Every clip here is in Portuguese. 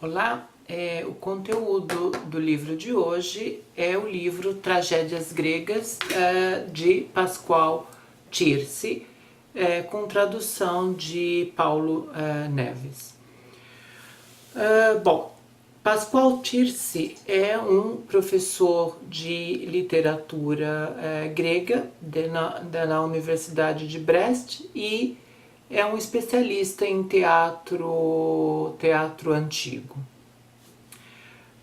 Olá, o conteúdo do livro de hoje é o livro Tragédias Gregas, de Pascoal Tirsi, com tradução de Paulo Neves. Bom, Pascoal Tirsi é um professor de literatura grega da Universidade de Brest e é um especialista em teatro antigo.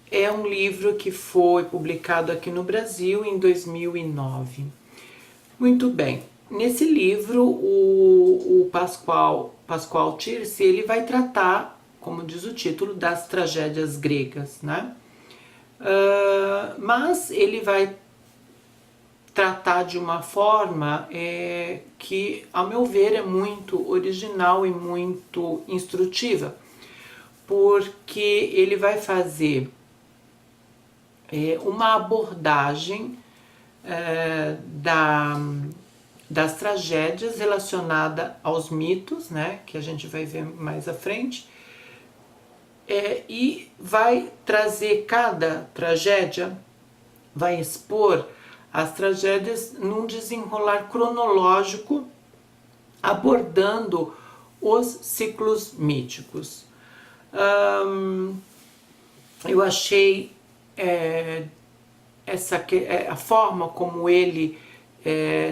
É um livro que foi publicado aqui no Brasil em 2009. Muito bem, nesse livro o Pascoal Tirsi ele vai tratar, como diz o título, das tragédias gregas, né? Mas ele vai tratar de uma forma que, ao meu ver, é muito original e muito instrutiva, porque ele vai fazer uma abordagem das tragédias relacionada aos mitos, né, que a gente vai ver mais à frente, e vai trazer cada tragédia, vai expor as tragédias num desenrolar cronológico, abordando os ciclos míticos. Eu achei a forma como ele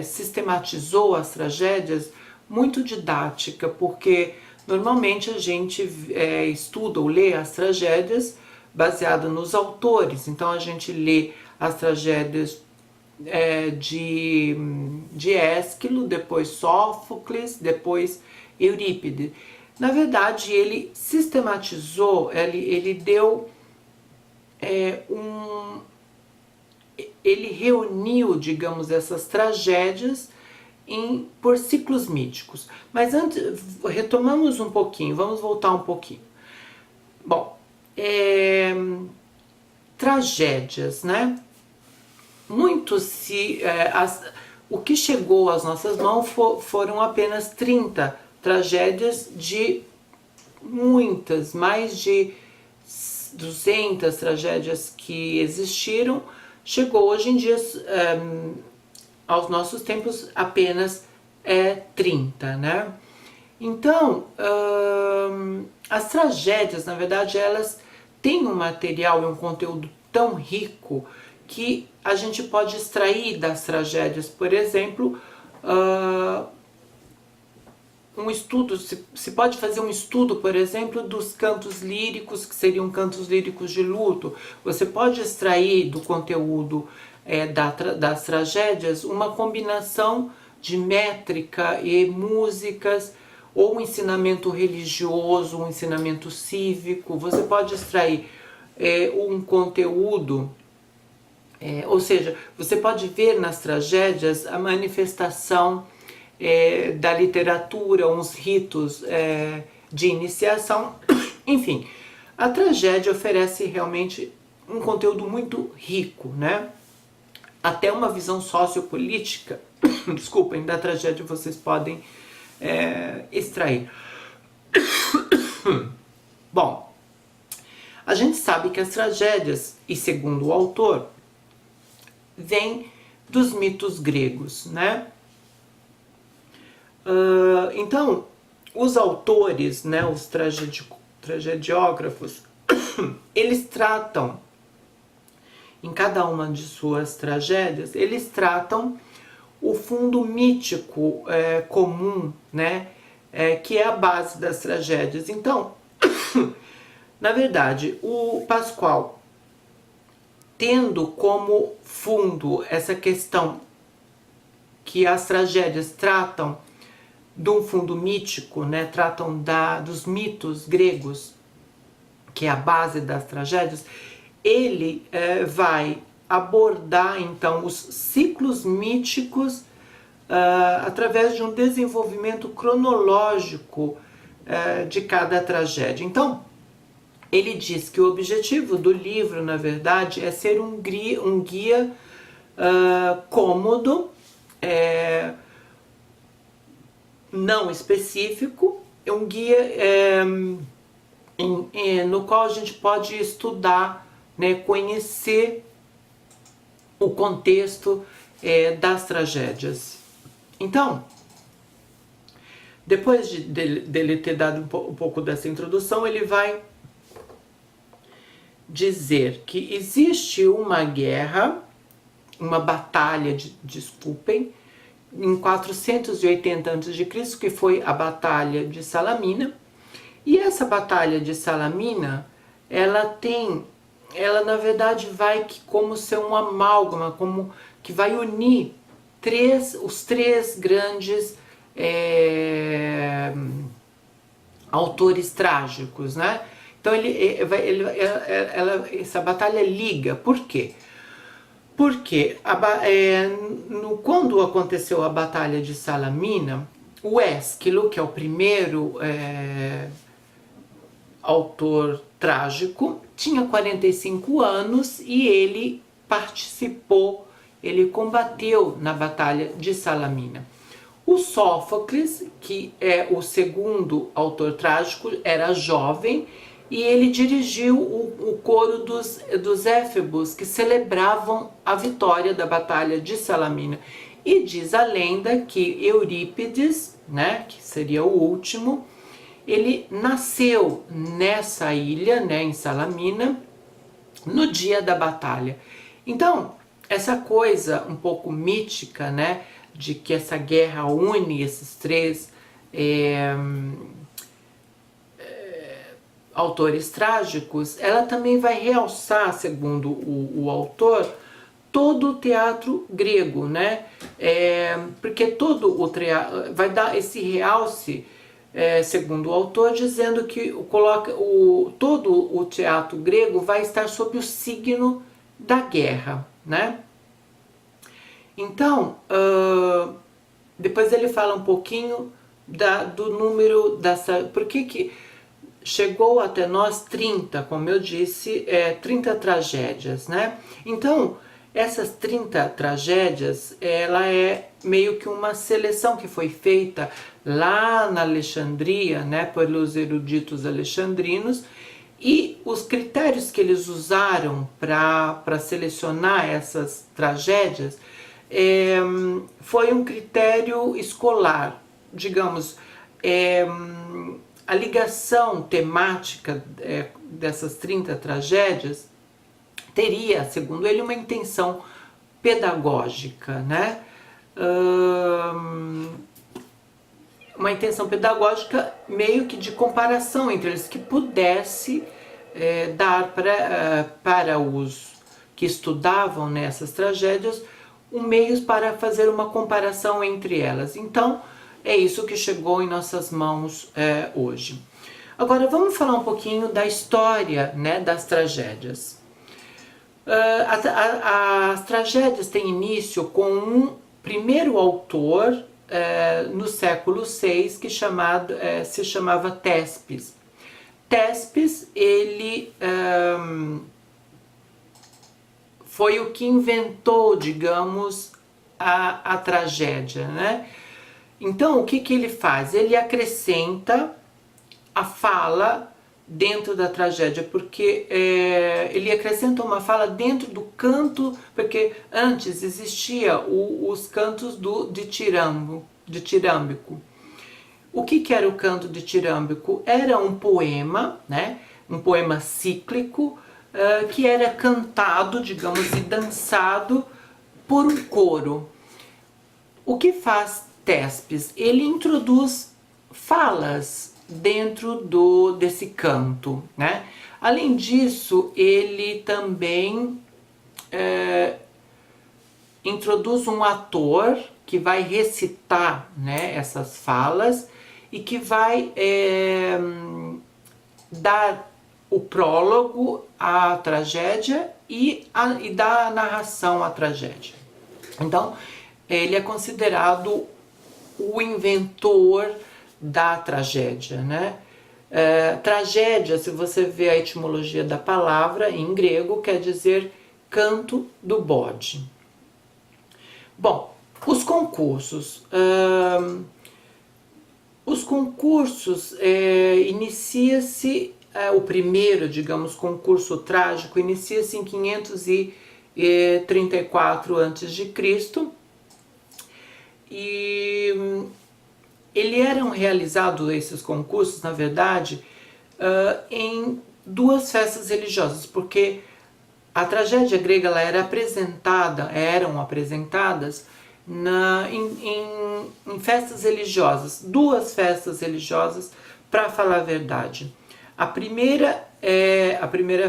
sistematizou as tragédias muito didática, porque normalmente a gente estuda ou lê as tragédias baseada nos autores, então a gente lê as tragédias de Ésquilo, depois Sófocles, depois Eurípides. Na verdade, ele sistematizou, ele deu ele reuniu, digamos, essas tragédias por ciclos míticos. Mas antes, retomamos um pouquinho, vamos voltar um pouquinho. Bom, tragédias, né? O que chegou às nossas mãos foram apenas 30 tragédias de muitas, mais de 200 tragédias que existiram. Chegou hoje em dia, aos nossos tempos, apenas 30, né? Então, as tragédias, na verdade, elas têm um material e um conteúdo tão rico que a gente pode extrair das tragédias, por exemplo, um estudo, se pode fazer um estudo, por exemplo, dos cantos líricos, que seriam cantos líricos de luto. Você pode extrair do conteúdo das tragédias uma combinação de métrica e músicas, ou um ensinamento religioso, um ensinamento cívico. Você pode extrair um conteúdo, ou seja, você pode ver nas tragédias a manifestação da literatura, uns ritos de iniciação. Enfim, a tragédia oferece realmente um conteúdo muito rico, né? Até uma visão sociopolítica, desculpem, da tragédia vocês podem extrair. Bom, a gente sabe que as tragédias, e segundo o autor, vêm dos mitos gregos, né? Então, os autores, né, os tragediógrafos, eles tratam, em cada uma de suas tragédias, eles tratam o fundo mítico comum, né, que é a base das tragédias. Então, na verdade, o Pascoal, tendo como fundo essa questão que as tragédias tratam de um fundo mítico, né, tratam dos mitos gregos, que é a base das tragédias, ele vai abordar então os ciclos míticos através de um desenvolvimento cronológico de cada tragédia. Então, ele diz que o objetivo do livro, na verdade, é ser um guia cômodo, não específico, é um guia no qual a gente pode estudar, né, conhecer o contexto das tragédias. Então, depois dele ter dado um pouco dessa introdução, ele vai dizer que existe uma guerra, uma batalha, desculpem, em 480 a.C., que foi a Batalha de Salamina. E essa Batalha de Salamina, ela na verdade vai como ser um amálgama, como que vai unir os três grandes autores trágicos, né? Então essa batalha liga. Por quê? Porque quando aconteceu a Batalha de Salamina, o Ésquilo, que é o primeiro autor trágico, tinha 45 anos e ele participou, ele combateu na Batalha de Salamina. O Sófocles, que é o segundo autor trágico, era jovem e ele dirigiu o coro dos éfebos que celebravam a vitória da Batalha de Salamina. E diz a lenda que Eurípides, né, que seria o último, ele nasceu nessa ilha, né, em Salamina, no dia da batalha. Então, essa coisa um pouco mítica, né, de que essa guerra une esses três autores trágicos, ela também vai realçar, segundo o autor, todo o teatro grego, né? Porque todo o teatro vai dar esse realce, segundo o autor, dizendo que todo o teatro grego vai estar sob o signo da guerra, né? Então, depois ele fala um pouquinho do número dessa... Por que chegou até nós 30, como eu disse, 30 tragédias, né? Então, essas 30 tragédias, ela é meio que uma seleção que foi feita lá na Alexandria, né, pelos eruditos alexandrinos, e os critérios que eles usaram para selecionar essas tragédias foi um critério escolar, digamos, a ligação temática dessas 30 tragédias teria, segundo ele, uma intenção pedagógica, né? Uma intenção pedagógica meio que de comparação entre eles, que pudesse dar para os que estudavam nessas tragédias meios para fazer uma comparação entre elas. Então, é isso que chegou em nossas mãos hoje. Agora, vamos falar um pouquinho da história, né, das tragédias. As tragédias têm início com um primeiro autor no século VI que se chamava Tespes. Tespes, ele foi o que inventou, digamos, a tragédia, né? Então, o que ele faz? Ele acrescenta a fala dentro da tragédia, porque ele acrescenta uma fala dentro do canto, porque antes existia os cantos ditirâmbico. O que era o canto ditirâmbico? Era um poema, né? Um poema cíclico, que era cantado, digamos, e dançado por um coro. O que faz Tespes? Ele introduz falas dentro desse canto, né? Além disso, ele também introduz um ator que vai recitar, né, essas falas e que vai dar o prólogo à tragédia e dar a narração à tragédia. Então, ele é considerado o inventor da tragédia, né? Tragédia, se você vê a etimologia da palavra em grego, quer dizer canto do bode. Bom, os concursos. Os concursos inicia-se o primeiro, digamos, concurso trágico inicia-se em 534 a.C. E ele eram realizados, esses concursos, na verdade, em duas festas religiosas, porque a tragédia grega ela eram apresentadas em festas religiosas, duas festas religiosas, para falar a verdade. A primeira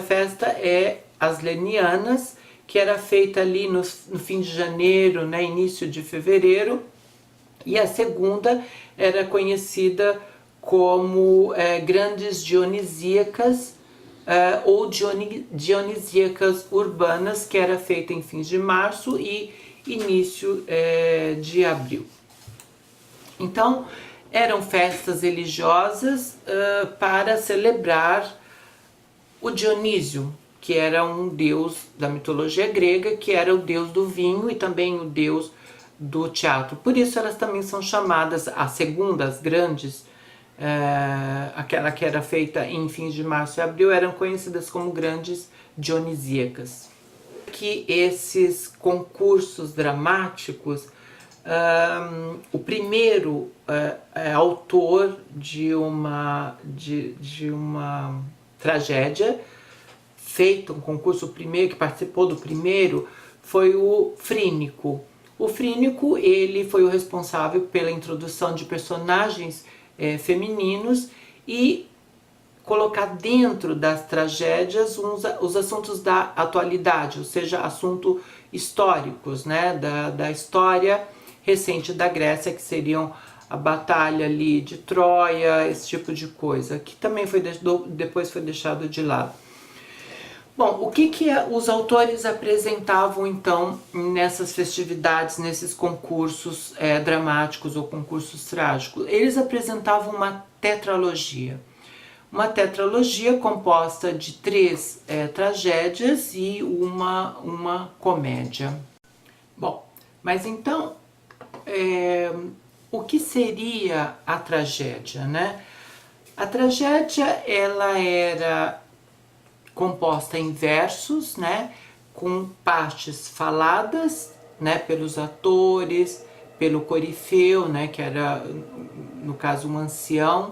festa é as Lenianas, que era feita ali no fim de janeiro, né, início de fevereiro, e a segunda era conhecida como Grandes Dionisíacas, ou Dionisíacas Urbanas, que era feita em fins de março e início de abril. Então, eram festas religiosas para celebrar o Dionísio, que era um deus da mitologia grega, que era o deus do vinho e também o deus do teatro. Por isso elas também são chamadas, as segundas grandes, aquela que era feita em fins de março e abril, eram conhecidas como Grandes Dionisíacas. Que esses concursos dramáticos, o primeiro autor de uma tragédia feito um concurso, o primeiro que participou do primeiro foi o Frínico. O Frínico, ele foi o responsável pela introdução de personagens femininos e colocar dentro das tragédias os assuntos da atualidade, ou seja, assuntos históricos, né, da história recente da Grécia, que seriam a batalha ali de Troia, esse tipo de coisa, que também depois foi deixado de lado. Bom, o que os autores apresentavam então nessas festividades, nesses concursos dramáticos ou concursos trágicos? Eles apresentavam uma tetralogia. Uma tetralogia composta de 3 tragédias e uma comédia. Bom, mas então, o que seria a tragédia, né? A tragédia, ela era composta em versos, né, com partes faladas, né, pelos atores, pelo corifeu, né, que era, no caso, um ancião,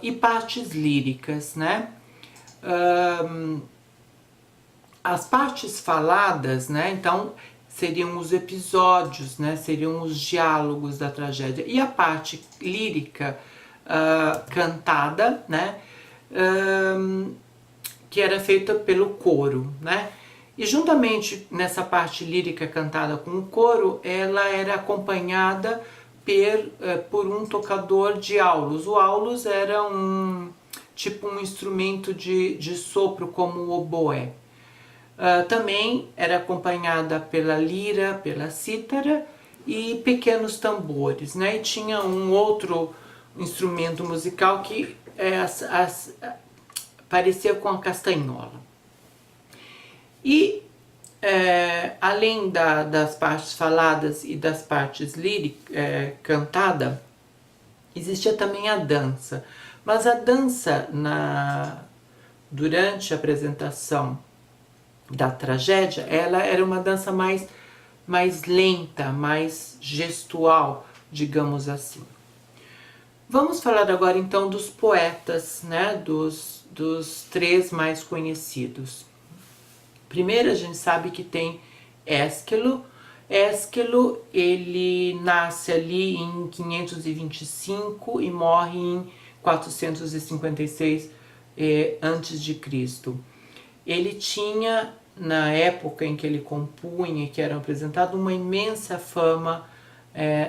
e partes líricas, né. As partes faladas, né, então, seriam os episódios, né, seriam os diálogos da tragédia, e a parte lírica cantada, né, que era feita pelo coro, né? E juntamente nessa parte lírica cantada com o coro, ela era acompanhada por um tocador de aulos. O aulos era um instrumento de sopro, como o oboé. Também era acompanhada pela lira, pela cítara e pequenos tambores, né? E tinha um outro instrumento musical que parecia com a castanhola. E, além das partes faladas e das partes cantada, existia também a dança. Mas a dança, durante a apresentação da tragédia, ela era uma dança mais lenta, mais gestual, digamos assim. Vamos falar agora então dos poetas, né, dos 3 mais conhecidos. Primeiro, a gente sabe que tem Ésquilo. Ésquilo, ele nasce ali em 525 e morre em 456 a.C. Ele tinha, na época em que ele compunha, que era apresentado, uma imensa fama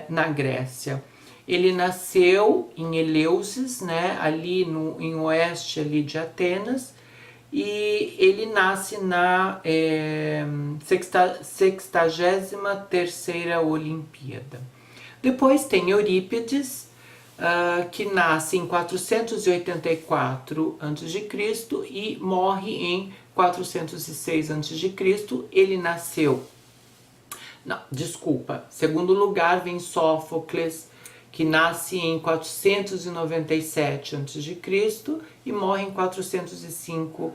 na Grécia. Ele nasceu em Eleusis, né, ali em oeste ali de Atenas, e ele nasce na 63ª Olimpíada. Depois tem Eurípides, que nasce em 484 a.C. e morre em 406 a.C. Ele nasceu... Não, desculpa. Segundo lugar vem Sófocles, que nasce em 497 a.C. e morre em 405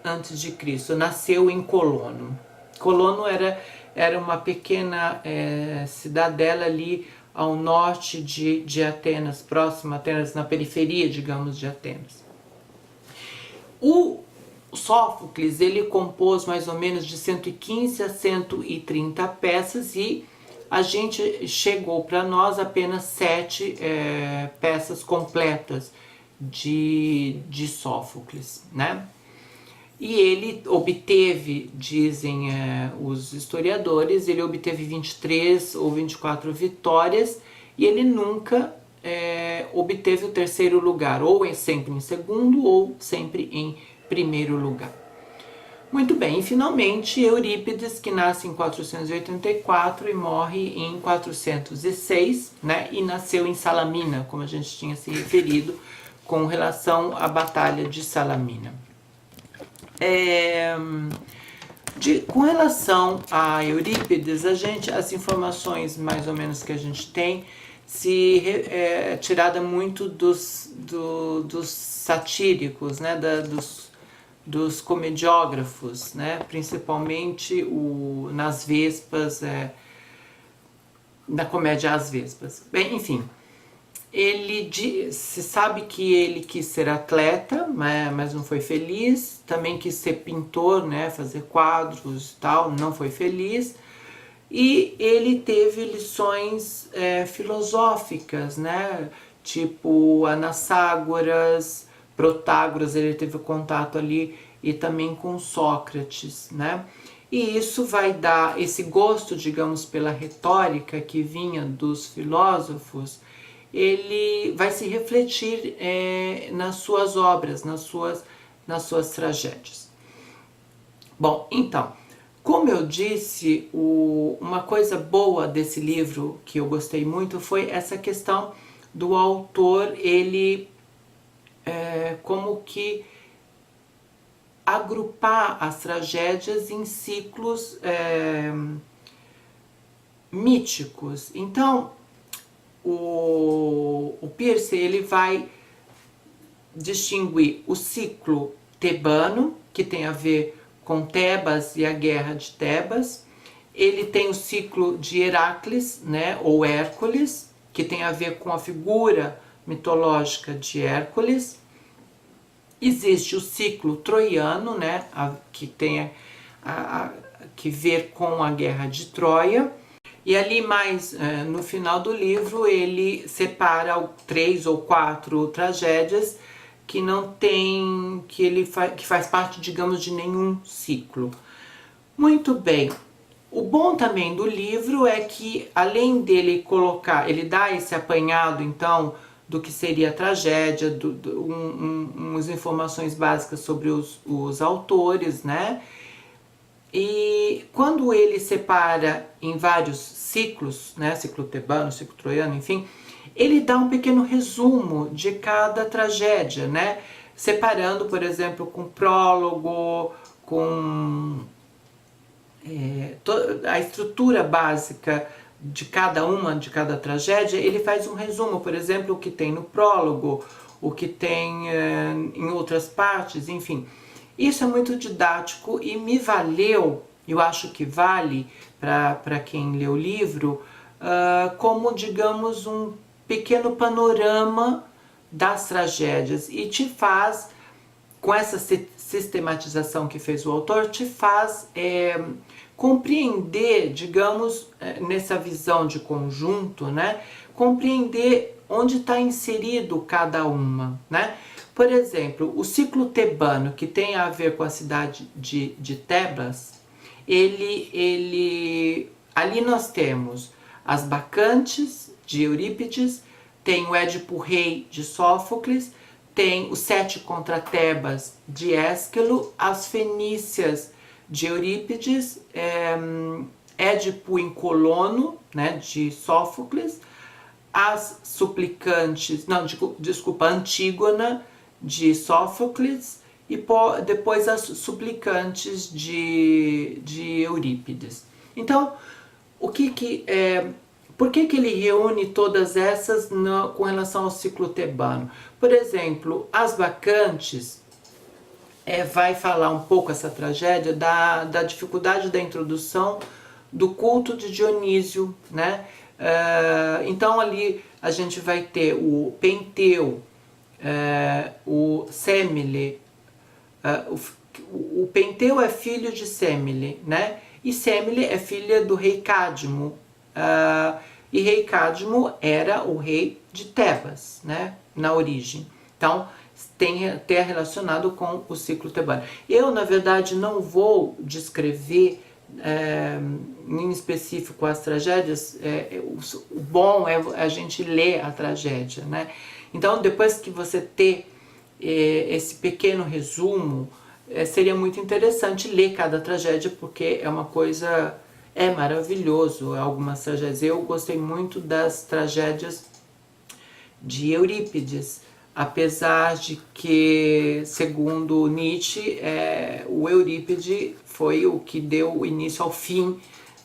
a.C. Nasceu em Colono. Colono era uma pequena cidadela ali ao norte de Atenas, próximo a Atenas, na periferia, digamos, de Atenas. O Sófocles, ele compôs mais ou menos de 115 a 130 peças e a gente chegou para nós apenas 7 peças completas de Sófocles, né? E ele obteve, dizem os historiadores, ele obteve 23 ou 24 vitórias e ele nunca obteve o terceiro lugar, ou sempre em segundo ou sempre em primeiro lugar. Muito bem, e finalmente Eurípides, que nasce em 484 e morre em 406, né? E nasceu em Salamina, como a gente tinha se referido, com relação à Batalha de Salamina. Com relação a Eurípides, as informações mais ou menos que a gente tem tirada muito dos satíricos, né, dos comediógrafos, né, principalmente nas Vespas, na comédia As Vespas. Bem, enfim, se sabe que ele quis ser atleta, mas não foi feliz, também quis ser pintor, né, fazer quadros e tal, não foi feliz, e ele teve lições filosóficas, né, tipo Anaxágoras, Protágoras, ele teve contato ali, e também com Sócrates, né, e isso vai dar esse gosto, digamos, pela retórica que vinha dos filósofos. Ele vai se refletir nas suas obras, nas suas tragédias. Bom, então, como eu disse, uma coisa boa desse livro que eu gostei muito foi essa questão do autor, ele como que agrupar as tragédias em ciclos míticos. Então, o Peirce, ele vai distinguir o ciclo tebano, que tem a ver com Tebas e a guerra de Tebas. Ele tem o ciclo de Heracles, né, ou Hércules, que tem a ver com a figura mitológica de Hércules. Existe o ciclo troiano, né, que tem que ver com a guerra de Troia. E ali mais no final do livro ele separa 3 ou 4 tragédias que não tem, que faz parte, digamos, de nenhum ciclo. Muito bem. O bom também do livro é que, além dele ele dá esse apanhado, então, do que seria a tragédia, umas informações básicas sobre os autores, né? E quando ele separa em vários ciclos, né, ciclo tebano, ciclo troiano, enfim, ele dá um pequeno resumo de cada tragédia, né, separando, por exemplo, com prólogo, com a estrutura básica de cada tragédia. Ele faz um resumo, por exemplo, o que tem no prólogo, o que tem em outras partes, enfim. Isso é muito didático e me valeu, eu acho que vale para quem lê o livro, como, digamos, um pequeno panorama das tragédias, e te faz, com essa sistematização que fez o autor, te faz compreender, digamos, nessa visão de conjunto, né, compreender onde está inserido cada uma, né. Por exemplo, o ciclo tebano, que tem a ver com a cidade de Tebas, ali nós temos as Bacantes, de Eurípides, tem o Édipo Rei, de Sófocles, tem os 7 contra Tebas, de Ésquilo, as Fenícias, de Eurípides, Édipo em Colono, né, de Sófocles, as Suplicantes, não, desculpa, Antígona, de Sófocles, e depois as Suplicantes de Eurípides. Então, Por que que ele reúne todas essas com relação ao ciclo tebano? Por exemplo, as Bacantes vai falar um pouco essa tragédia da dificuldade da introdução do culto de Dionísio, né? Então ali a gente vai ter o Penteu, o Semele. O Penteu é filho de Semele, né? E Semele é filha do rei Cadmo. E rei Cadmo era o rei de Tebas, né? Na origem. Então, tem relacionado com o ciclo tebano. Eu, na verdade, não vou descrever em específico as tragédias. O bom é a gente ler a tragédia, né? Então, depois que você ter esse pequeno resumo, seria muito interessante ler cada tragédia, porque é uma coisa, maravilhoso algumas tragédias. Eu gostei muito das tragédias de Eurípides, apesar de que, segundo Nietzsche, o Eurípides foi o que deu início ao fim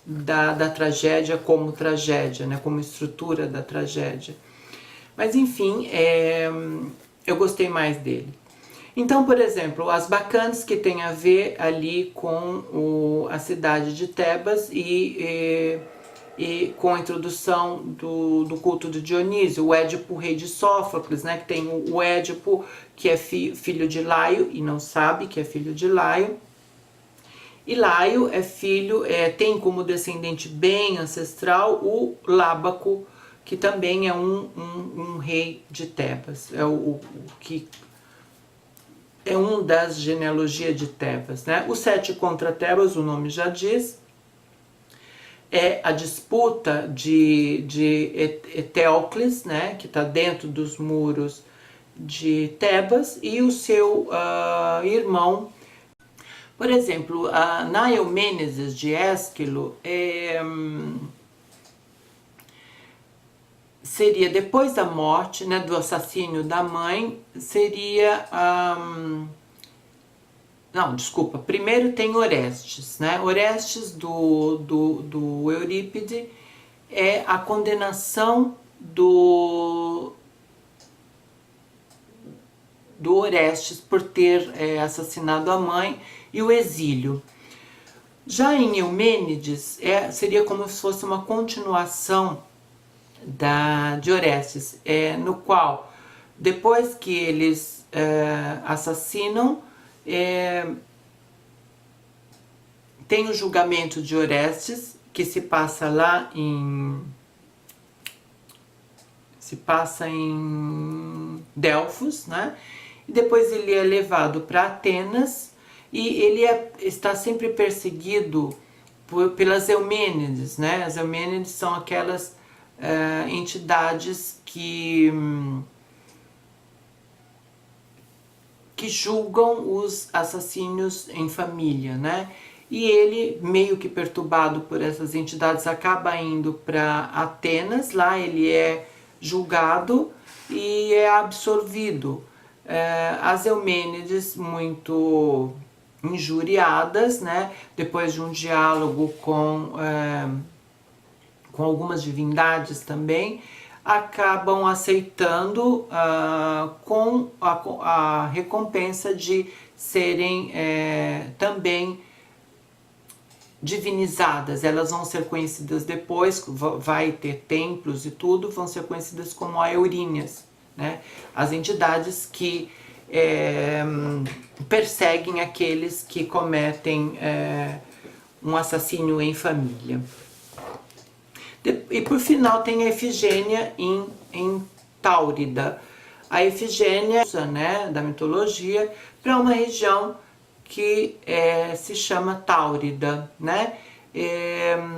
da tragédia como tragédia, né, como estrutura da tragédia. Mas enfim, eu gostei mais dele. Então, por exemplo, as Bacantes, que tem a ver ali com a cidade de Tebas e com a introdução do culto de Dionísio, o Édipo, rei de Sófocles, né, que tem o Édipo, que é filho de Laio e não sabe que é filho de Laio. E Laio é filho, tem como descendente bem ancestral o Lábaco, que também é um rei de Tebas, é um das genealogias de Tebas, né? O Sete contra Tebas, o nome já diz, é a disputa de Eteocles, né? Que está dentro dos muros de Tebas, e o seu irmão. Por exemplo, na Eumênides de Ésquilo, seria depois da morte, né, do assassínio da mãe, seria não, desculpa, primeiro tem Orestes, né? Orestes do Eurípide é a condenação do Orestes por ter assassinado a mãe e o exílio. Já em Eumênides seria como se fosse uma continuação de Orestes, no qual, depois que eles assassinam, tem o julgamento de Orestes, que se passa lá em Delfos, né? E depois ele é levado para Atenas e ele está sempre perseguido pelas Eumênides, né? As Eumênides são aquelas entidades que julgam os assassínios em família, né? E ele, meio que perturbado por essas entidades, acaba indo para Atenas. Lá ele é julgado e é absorvido. As Eumênides, muito injuriadas, né? Depois de um diálogo com algumas divindades também, acabam aceitando com a recompensa de serem também divinizadas. Elas vão ser conhecidas depois, vai ter templos e tudo, vão ser conhecidas como aeuríneas, né? As entidades que perseguem aqueles que cometem um assassínio em família. E por final tem a Efigênia em Táurida. A Efigênia, né, da mitologia, para uma região que se chama Táurida, né? E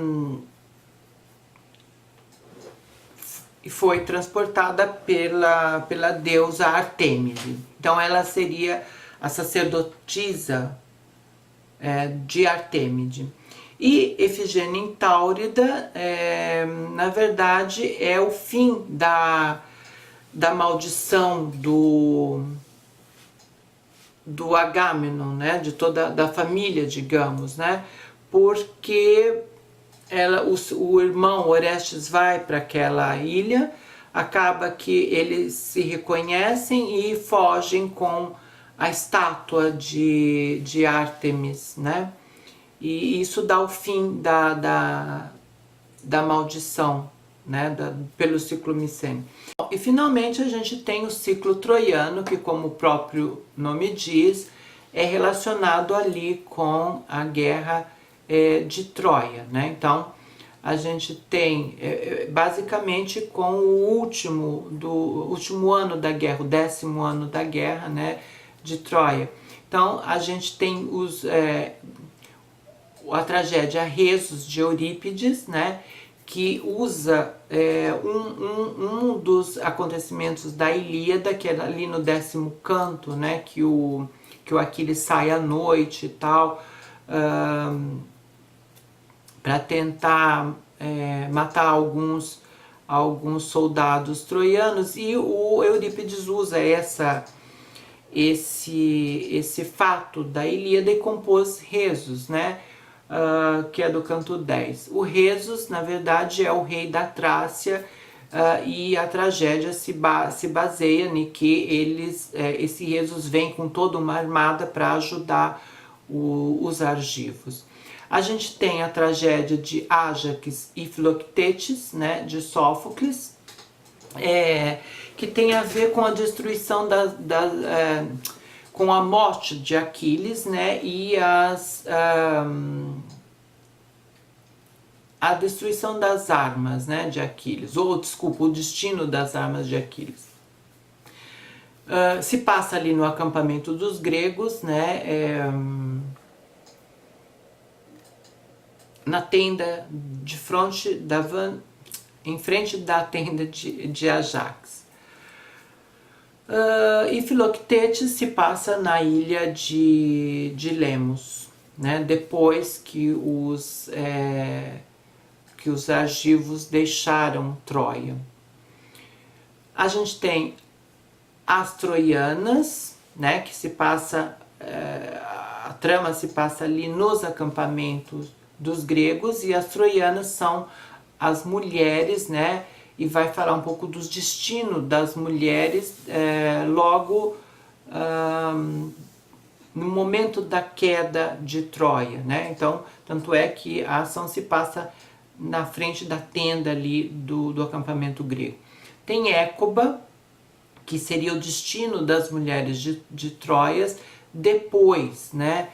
foi transportada pela deusa Artêmide. Então ela seria a sacerdotisa de Artêmide. E Efigênia em Táurida, na verdade, é o fim da maldição do Agamenon, né? De toda da família, digamos, né? Porque o irmão Orestes vai para aquela ilha, acaba que eles se reconhecem e fogem com a estátua de Ártemis, né? E isso dá o fim da maldição, né? Pelo ciclo micênio. E finalmente a gente tem o ciclo troiano, que, como o próprio nome diz, é relacionado ali com a guerra de Troia, né? Então a gente tem basicamente com o último ano da guerra, o 10º ano da guerra, né, de Troia. Então a gente tem a tragédia Resus de Eurípides, né, que usa um dos acontecimentos da Ilíada, que é ali no 10º canto, né, que o Aquiles sai à noite e tal, para tentar matar alguns soldados troianos, e o Eurípides usa esse fato da Ilíada e compôs Resus, né? Que é do canto 10. O Resus, na verdade, é o rei da Trácia, e a tragédia se baseia em que esse Resus vem com toda uma armada para ajudar os argivos. A gente tem a tragédia de Ájax e Filoctetes, né, de Sófocles, que tem a ver com a destruição com a morte de Aquiles, né, e a destruição das armas, né, de Aquiles, ou desculpa, o destino das armas de Aquiles. Se passa ali no acampamento dos gregos, né, na tenda em frente da tenda de Ajax. E Filoctetes se passa na ilha de Lemos, né, depois que os argivos deixaram Troia. A gente tem as troianas, né, que se passa, a trama se passa ali nos acampamentos dos gregos, e as troianas são as mulheres, né, e vai falar um pouco dos destinos das mulheres logo no momento da queda de Troia, né? Então, tanto é que a ação se passa na frente da tenda ali do acampamento grego. Tem Écoba, que seria o destino das mulheres de Troia depois, né,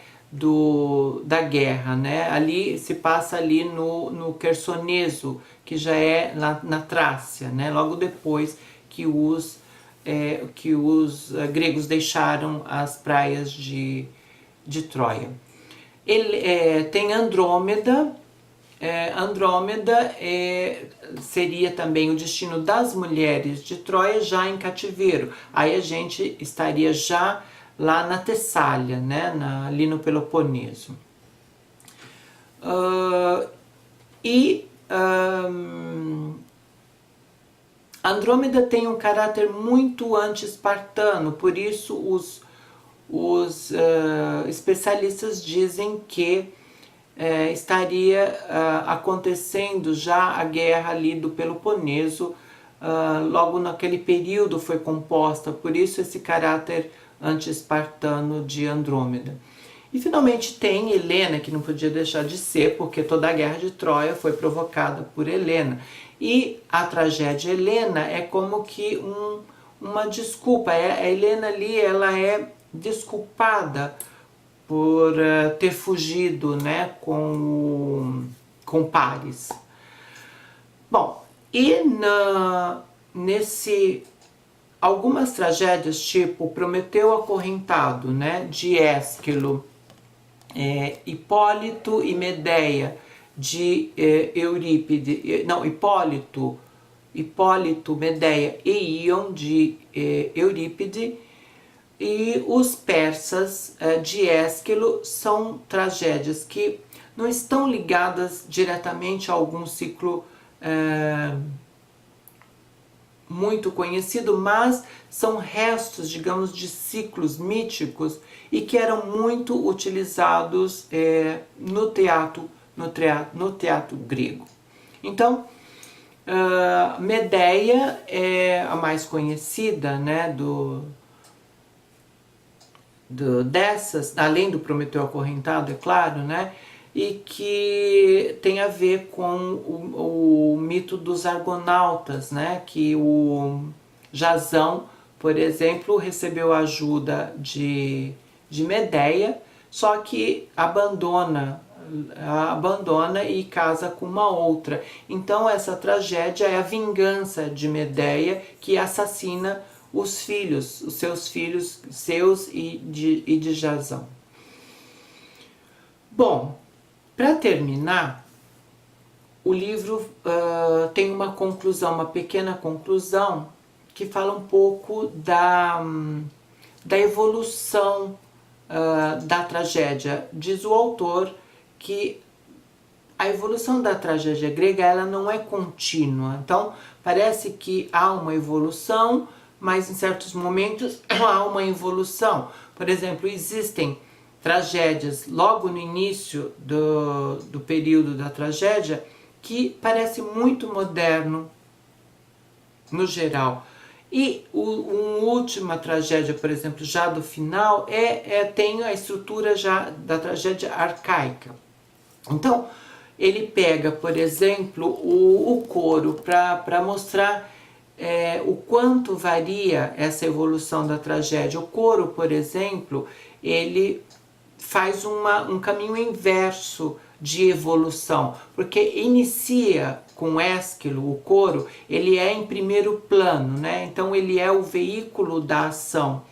da guerra, né? Ali se passa ali no Quersoneso, que já é na Trácia, né? Logo depois que os gregos deixaram as praias de Troia. Tem Andrômeda. Andrômeda seria também o destino das mulheres de Troia já em cativeiro. Aí a gente estaria já lá na Tessália, né? Ali no Peloponeso. Andrômeda tem um caráter muito anti-espartano, por isso os especialistas dizem que estaria acontecendo já a guerra ali do Peloponeso, logo naquele período foi composta, por isso esse caráter anti-espartano de Andrômeda. E finalmente tem Helena, que não podia deixar de ser, porque toda a guerra de Troia foi provocada por Helena. E a tragédia Helena é como que uma desculpa. A Helena ali, ela é desculpada por ter fugido, né, com Paris. Bom, e algumas tragédias, tipo Prometeu Acorrentado, né, de Ésquilo, Hipólito e Medeia, de Eurípides, não, Hipólito, Medeia e Íon, de Eurípides, e os persas de Ésquilo são tragédias que não estão ligadas diretamente a algum ciclo muito conhecido, mas são restos, digamos, de ciclos míticos e que eram muito utilizados no teatro no teatro grego. Então, Medeia é a mais conhecida, né, dessas, além do Prometeu Acorrentado, é claro, né, e que tem a ver com o mito dos argonautas, né, que o Jasão, por exemplo, recebeu ajuda de Medeia, só que abandona e casa com uma outra. Então essa tragédia é a vingança de Medeia, que assassina os filhos, os seus filhos, seus e de Jasão. Bom, para terminar, o livro tem uma conclusão, uma pequena conclusão, que fala um pouco da evolução da tragédia. Diz o autor que a evolução da tragédia grega ela não é contínua. Então, parece que há uma evolução, mas em certos momentos há uma involução. Por exemplo, existem tragédias logo no início do período da tragédia que parece muito moderno, no geral. E uma última tragédia, por exemplo, já do final, tem a estrutura já da tragédia arcaica. Então, ele pega, por exemplo, o coro para mostrar o quanto varia essa evolução da tragédia. O coro, por exemplo, ele faz um caminho inverso de evolução, porque inicia com Ésquilo, o coro, ele é em primeiro plano, né? Então ele é o veículo da ação.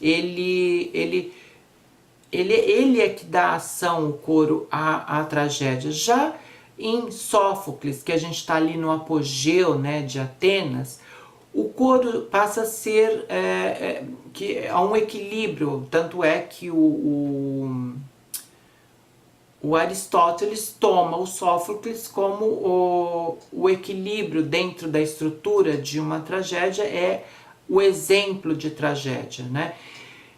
Ele é que dá ação, o coro, à tragédia. Já em Sófocles, que a gente está ali no apogeu, né, de Atenas, o coro passa a ser que há um equilíbrio, tanto é que o Aristóteles toma o Sófocles como o equilíbrio dentro da estrutura de uma tragédia, é o exemplo de tragédia, né?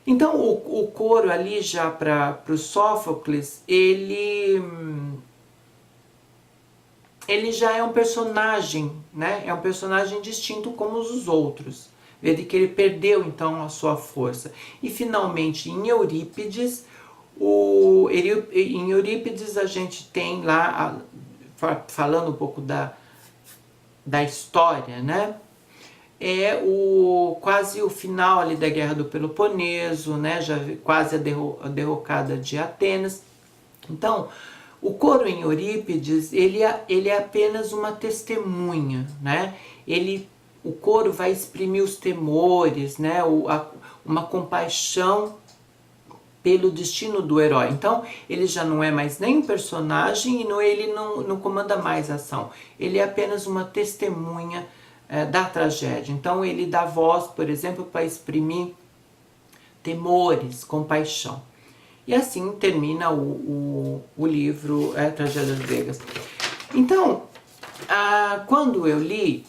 Então o coro ali já para o Sófocles, ele já é um personagem, né? É um personagem distinto como os outros. Vede que ele perdeu então a sua força. E finalmente em Eurípides, em Eurípides a gente tem lá, falando um pouco da história, né? É quase o final ali da Guerra do Peloponeso, né? Já quase a derrocada de Atenas. Então, o coro em Eurípides, ele é apenas uma testemunha, né? O coro vai exprimir os temores, né? Uma compaixão pelo destino do herói. Então, ele já não é mais nem um personagem e ele não comanda mais a ação. Ele é apenas uma testemunha da tragédia. Então, ele dá voz, por exemplo, para exprimir temores, compaixão. E assim termina o livro Tragédias Gregas. Então, quando eu li,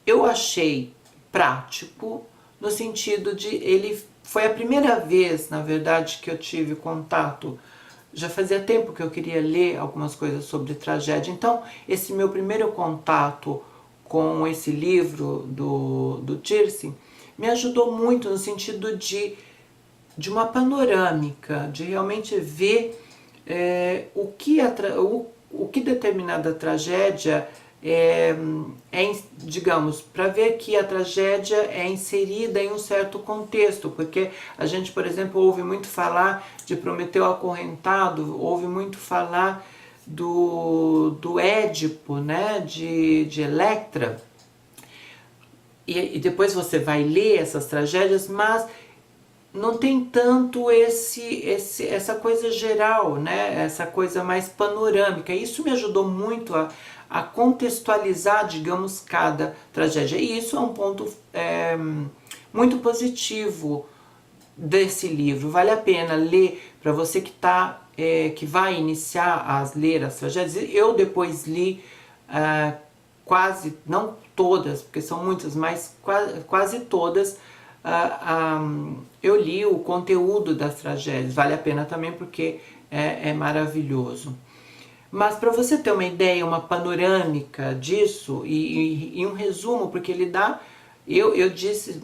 eu achei prático, no sentido de ele foi a primeira vez, na verdade, que eu tive contato. Já fazia tempo que eu queria ler algumas coisas sobre tragédia. Então, esse meu primeiro contato com esse livro do Tirsi me ajudou muito no sentido de uma panorâmica, de realmente ver o que determinada tragédia digamos, para ver que a tragédia é inserida em um certo contexto, porque a gente, por exemplo, ouve muito falar de Prometeu Acorrentado, ouve muito falar do Édipo, né, de Electra, e depois você vai ler essas tragédias, mas não tem tanto essa coisa geral, né? Essa coisa mais panorâmica. Isso me ajudou muito a contextualizar, digamos, cada tragédia. E isso é um ponto muito positivo desse livro. Vale a pena ler para você que vai iniciar a ler as tragédias. Eu depois li quase, não todas, porque são muitas, mas quase todas, eu li o conteúdo das tragédias, vale a pena também porque é maravilhoso. Mas para você ter uma ideia, uma panorâmica disso e um resumo, porque ele dá... Eu disse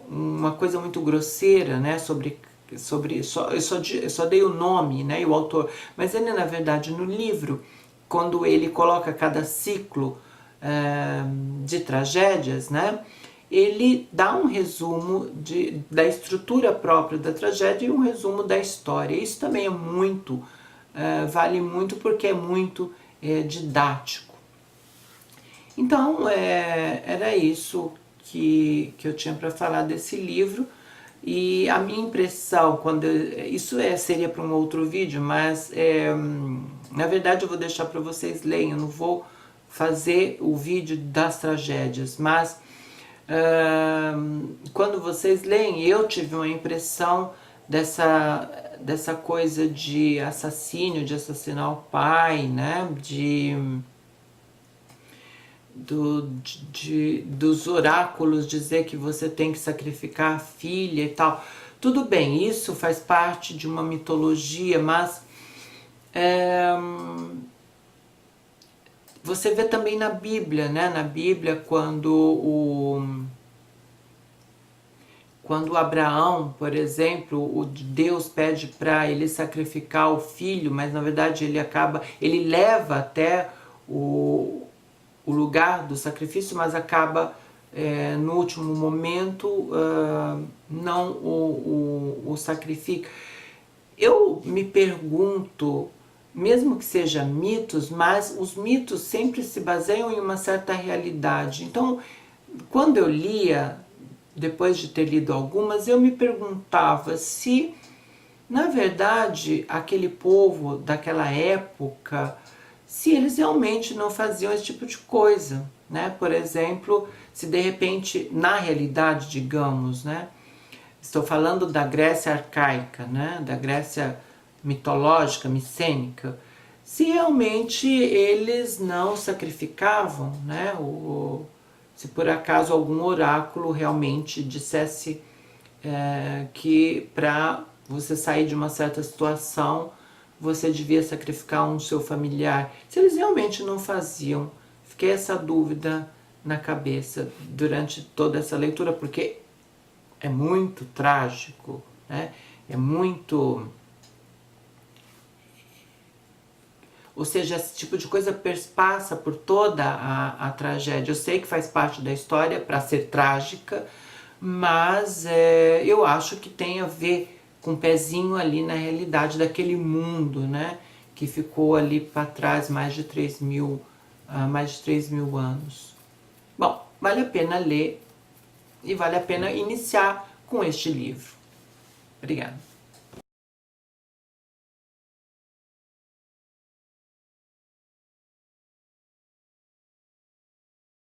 uma coisa muito grosseira, né, eu só dei o nome, né, e o autor, mas ele, na verdade, no livro, quando ele coloca cada ciclo de tragédias, né, ele dá um resumo da estrutura própria da tragédia e um resumo da história. Isso também é muito, vale muito porque é muito didático. Então, era isso que eu tinha para falar desse livro. E a minha impressão, isso seria para um outro vídeo, mas na verdade eu vou deixar para vocês lerem, eu não vou fazer o vídeo das tragédias, mas quando vocês leem, eu tive uma impressão dessa coisa de assassínio, de assassinar o pai, né, dos oráculos dizer que você tem que sacrificar a filha e tal. Tudo bem, isso faz parte de uma mitologia, mas você vê também na Bíblia, né? Na Bíblia, quando Abraão, por exemplo, o Deus pede para ele sacrificar o filho, mas na verdade ele leva até o lugar do sacrifício, mas acaba no último momento não o sacrifica. Eu me pergunto, mesmo que seja mitos, mas os mitos sempre se baseiam em uma certa realidade. Então, quando eu lia, depois de ter lido algumas, eu me perguntava se, na verdade, aquele povo daquela época, se eles realmente não faziam esse tipo de coisa, né? Por exemplo, se de repente, na realidade, digamos, né? Estou falando da Grécia arcaica, né? Da Grécia mitológica, micênica, se realmente eles não sacrificavam, né? Se por acaso algum oráculo realmente dissesse que para você sair de uma certa situação você devia sacrificar um seu familiar. Se eles realmente não faziam, fiquei essa dúvida na cabeça durante toda essa leitura, porque é muito trágico, né? É muito... Ou seja, esse tipo de coisa perpassa por toda a tragédia. Eu sei que faz parte da história para ser trágica, mas eu acho que tem a ver com um pezinho ali na realidade daquele mundo, né, que ficou ali para trás mais de 3 mil anos. Bom, vale a pena ler e vale a pena iniciar com este livro. Obrigada.